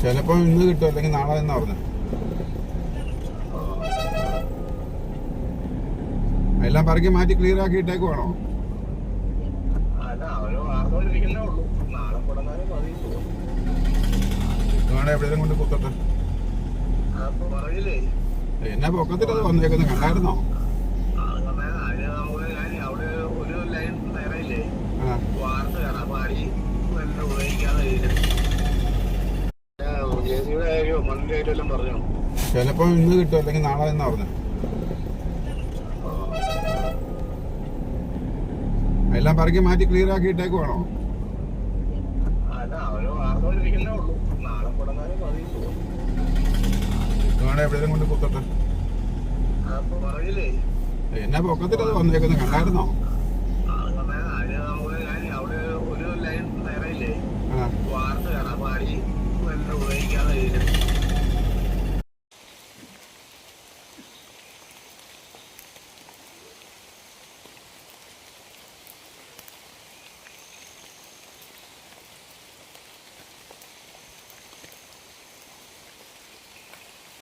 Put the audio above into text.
ചിലപ്പോ ഇന്ന് കിട്ടും, അല്ലെങ്കിൽ നാളെ എന്നാ പറഞ്ഞു. എല്ലാം പറക്കി മാറ്റി ക്ലിയർ ആക്കി ഇട്ടേക്കുവാണോ? എവിടെയും കൊണ്ട് കുത്തട്ടെ. എന്നാ പൊക്കത്തിലത് വന്നേക്കുന്നത് കണ്ടായിരുന്നോ? ചിലപ്പോ ഇന്ന് കിട്ടും, അല്ലെങ്കിൽ നാളെ എന്നാ പറഞ്ഞു. എല്ലാം പറക്കി മാറ്റി ക്ലിയർ ആക്കി ഇട്ടേക്കുവാണോ? എവിടെയും കൊണ്ട് കുത്തട്ടെ. എന്നാ പൊക്കത്തിലത് വന്നേക്കുന്നത് കണ്ടായിരുന്നോ?